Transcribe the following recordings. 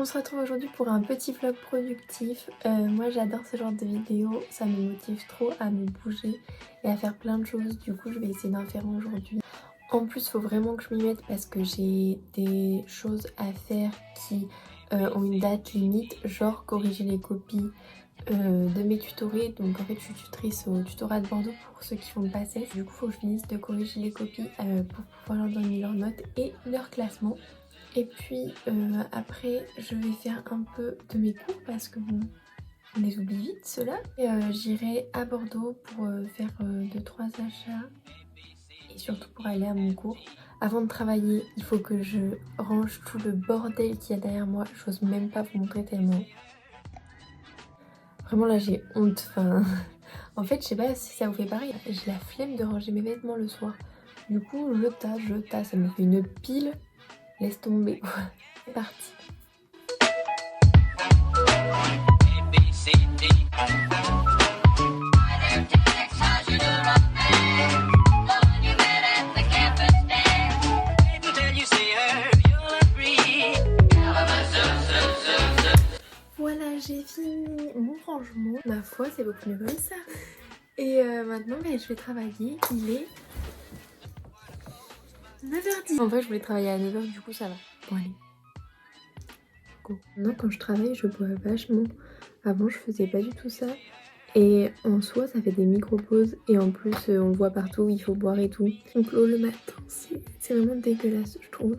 On se retrouve aujourd'hui pour un petit vlog productif. Moi j'adore ce genre de vidéos, ça me motive trop à me bouger et à faire plein de choses. Du coup je vais essayer d'en faire aujourd'hui. En plus il faut vraiment que je m'y mette parce que j'ai des choses à faire qui ont une date limite, genre corriger les copies de mes tutorés. Donc en fait je suis tutrice au tutorat de Bordeaux pour ceux qui font le passé. Du coup il faut que je finisse de corriger les copies pour pouvoir leur donner leurs notes et leur classement. Et puis après je vais faire un peu de mes cours parce que bon, on les oublie vite ceux-là. Et j'irai à Bordeaux pour faire 2-3 achats et surtout pour aller à mon cours. Avant de travailler, il faut que je range tout le bordel qu'il y a derrière moi. J'ose même pas vous montrer tellement. Vraiment là j'ai honte. Enfin, en fait je sais pas si ça vous fait pareil. J'ai la flemme de ranger mes vêtements le soir. Du coup je tasse, ça me fait une pile. Laisse tomber quoi. C'est parti. Voilà, j'ai fini mon rangement. Ma foi, c'est beaucoup mieux comme ça. Et maintenant, je vais travailler. Il est 9h10. En vrai, je voulais travailler à 9h, du coup, ça va. Bon, allez. Go. Maintenant, quand je travaille, je bois vachement. Avant, je faisais pas du tout ça. Et en soi, ça fait des micro-pauses. Et en plus, on voit partout, il faut boire et tout. Donc l'eau le matin, c'est vraiment dégueulasse, je trouve.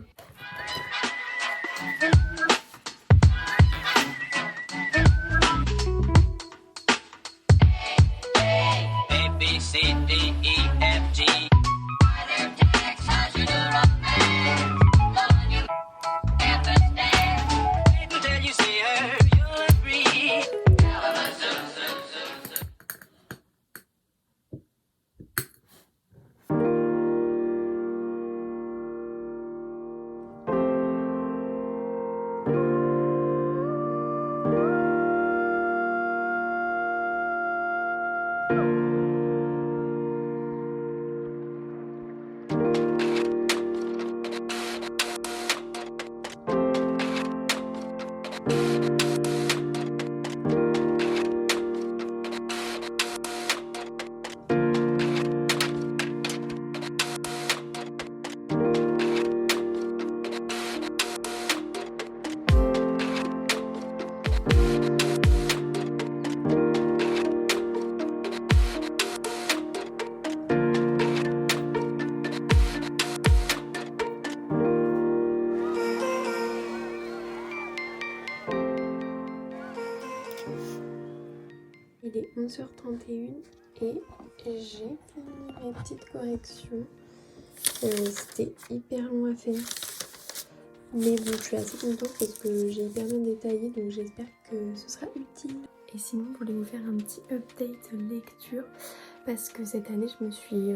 Il est 11h31 et j'ai fini mes petites corrections. C'était hyper long à faire. Mais bon, je suis assez contente parce que j'ai hyper bien détaillé, donc j'espère que ce sera utile. Et sinon, je voulais vous faire un petit update lecture parce que cette année, je me suis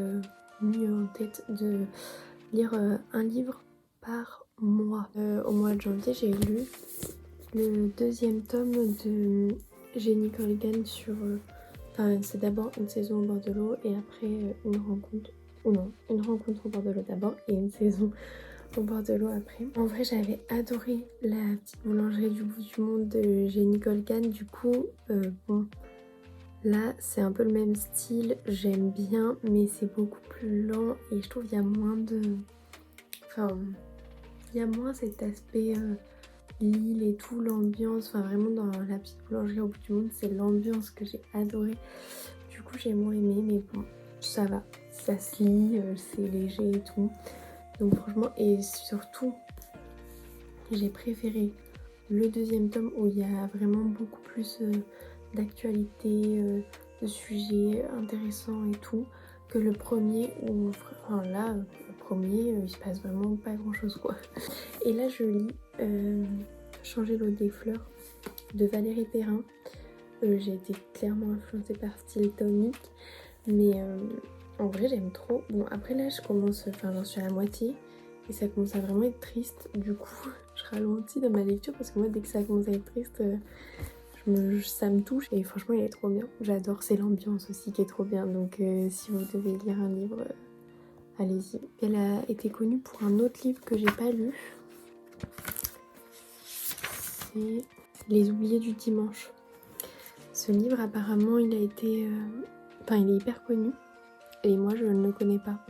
mis en tête de lire un livre par mois. Au mois de janvier, j'ai lu le 2e tome de Jenny Colgan sur... Enfin, c'est d'abord une saison au bord de l'eau et après une rencontre... Ou non, une rencontre au bord de l'eau d'abord et une saison au bord de l'eau après. En vrai, j'avais adoré La petite boulangerie du bout du monde de Jenny Colgan. Du coup, bon, là, c'est un peu le même style. J'aime bien, mais c'est beaucoup plus lent et je trouve qu'il y a moins de... Enfin, il y a moins cet aspect... l'île et tout, l'ambiance, enfin vraiment dans La petite boulangerie au bout du monde, c'est l'ambiance que j'ai adoré. Du coup j'ai moins aimé, mais bon, ça va, ça se lit, c'est léger et tout. Donc franchement, et surtout, j'ai préféré le 2e tome où il y a vraiment beaucoup plus d'actualité, de sujets intéressants et tout, que le premier où, enfin là, le premier, il se passe vraiment pas grand chose quoi. Et là je lis Changer l'eau des fleurs de Valérie Perrin. J'ai été clairement influencée par Style Tonic, mais en vrai j'aime trop. Bon après là je commence, enfin j'en suis à la moitié et ça commence à vraiment être triste. Du coup je ralentis dans ma lecture parce que moi dès que ça commence à être triste, ça me touche et franchement il est trop bien. J'adore, c'est l'ambiance aussi qui est trop bien. Donc si vous devez lire un livre, allez-y. Elle a été connue pour un autre livre que j'ai pas lu. c'est Les oubliés du dimanche. Ce livre apparemment il a été... Enfin il est hyper connu et moi je ne le connais pas.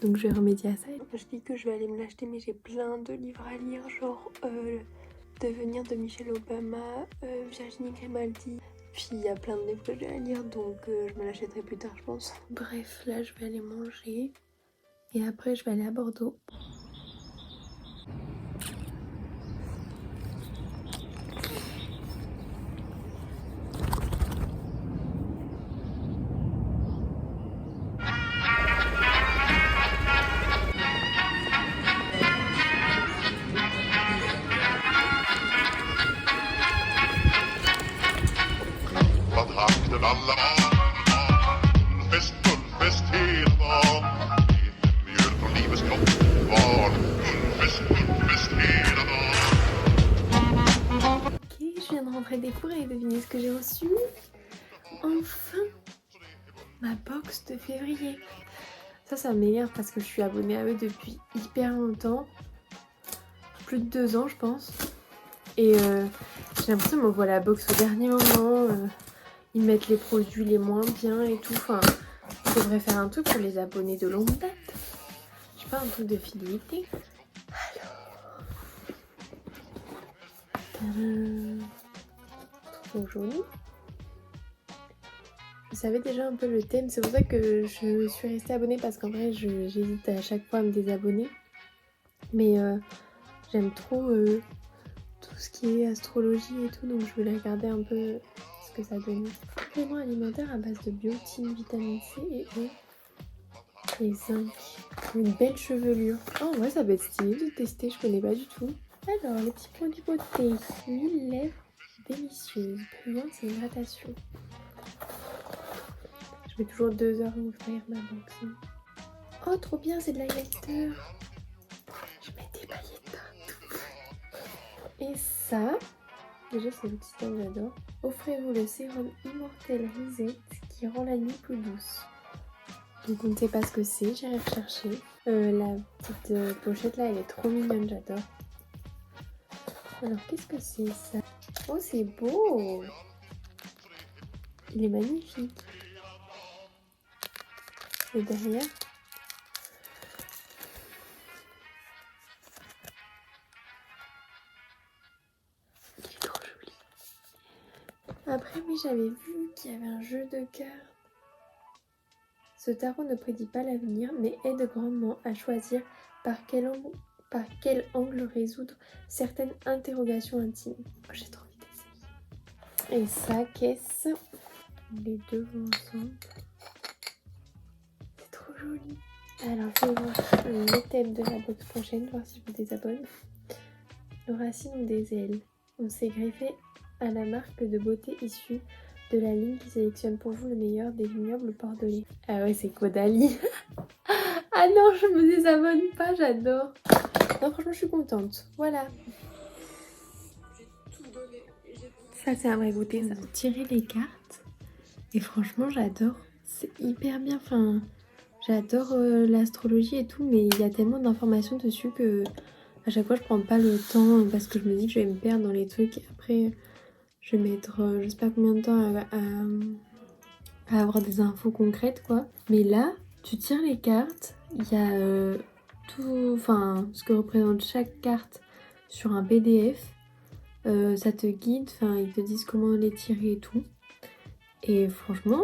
Donc je vais remédier à ça. Je dis que je vais aller me l'acheter mais j'ai plein de livres à lire, genre Devenir de Michelle Obama, Virginie Grimaldi. Puis il y a plein de livres que j'ai à lire donc je me l'achèterai plus tard je pense. Bref, là je vais aller manger et après je vais aller à Bordeaux. Je viens de rentrer des cours et devinez ce que j'ai reçu. Enfin, ma box de février. Ça m'énerve parce que je suis abonnée à eux depuis hyper longtemps. Plus de 2 ans je pense. Et j'ai l'impression qu'ils m'envoient la box au dernier moment. Ils mettent les produits les moins bien et tout. Enfin, je devrais faire un truc pour les abonnés de longue date. Je sais pas, un truc de fidélité. Alors... Trop joli. Je savais déjà un peu le thème, c'est pour ça que je suis restée abonnée parce qu'en vrai j'hésite à chaque fois à me désabonner. Mais j'aime trop tout ce qui est astrologie et tout, donc je voulais regarder un peu ce que ça donne. Complément alimentaire à base de biotine, vitamine C et E et zinc. Une belle chevelure. Oh ouais, ça va être stylé de tester, je connais pas du tout. Alors, les petits produits beauté. Huile lèvres délicieuse, brillante et hydratation. Je mets toujours 2 heures à ouvrir ma box. Oh, trop bien, c'est de l'highlighter. Je mets des paillettes partout. Et ça, déjà c'est l'occitane, j'adore. Offrez-vous le sérum Immortel Reset qui rend la nuit plus douce. Donc on ne sait pas ce que c'est, j'irai rechercher. La petite pochette là, elle est trop mignonne, j'adore. Alors qu'est-ce que c'est ça? Oh, c'est beau! Il est magnifique. Et derrière, il est trop joli. Après, oui, j'avais vu qu'il y avait un jeu de cartes. Ce tarot ne prédit pas l'avenir, mais aide grandement à choisir par quel angle résoudre certaines interrogations intimes. Oh, j'ai trop envie d'essayer. Et ça, qu'est-ce? Les deux vont ensemble. C'est trop joli. Alors, je vais voir les thèmes de la box prochaine, voir si je me désabonne. Nos racines ont des ailes. On s'est greffé à la marque de beauté issue de la ligne qui sélectionne pour vous le meilleur des vignobles bordelais. Ah ouais, c'est Caudalie. Ah non, je me désabonne pas, j'adore. Non, franchement, je suis contente. Voilà. Ça, c'est un vrai goûter, ça. Tirer les cartes. Et franchement, j'adore. C'est hyper bien. Enfin, j'adore l'astrologie et tout, mais il y a tellement d'informations dessus que à chaque fois, je prends pas le temps parce que je me dis que je vais me perdre dans les trucs. Et après, je vais mettre je sais pas combien de temps à avoir des infos concrètes, quoi. Mais là, tu tires les cartes. Il y a tout, enfin, ce que représente chaque carte sur un PDF. Ça te guide, enfin, ils te disent comment les tirer et tout. Et franchement,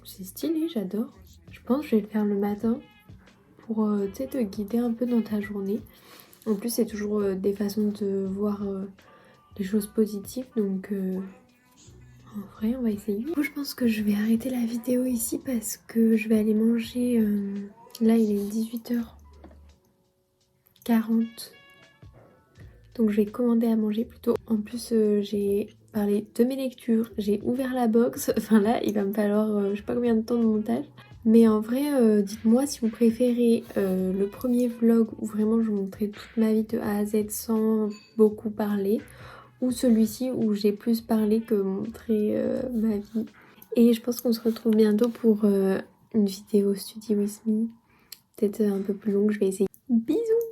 c'est stylé, j'adore. Je pense que je vais le faire le matin pour te guider un peu dans ta journée. En plus, c'est toujours des façons de voir les choses positives, donc en vrai, on va essayer. Du coup, je pense que je vais arrêter la vidéo ici parce que je vais aller manger. Là, il est 18h40. Donc, je vais commander à manger plutôt. En plus, j'ai parlé de mes lectures, j'ai ouvert la box. Enfin là, il va me falloir je sais pas combien de temps de montage. Mais en vrai, dites-moi si vous préférez le premier vlog où vraiment je vous montrais toute ma vie de A à Z sans beaucoup parler, ou celui-ci où j'ai plus parlé que montré ma vie. Et je pense qu'on se retrouve bientôt pour une vidéo Study With Me, peut-être un peu plus longue, je vais essayer. Bisous!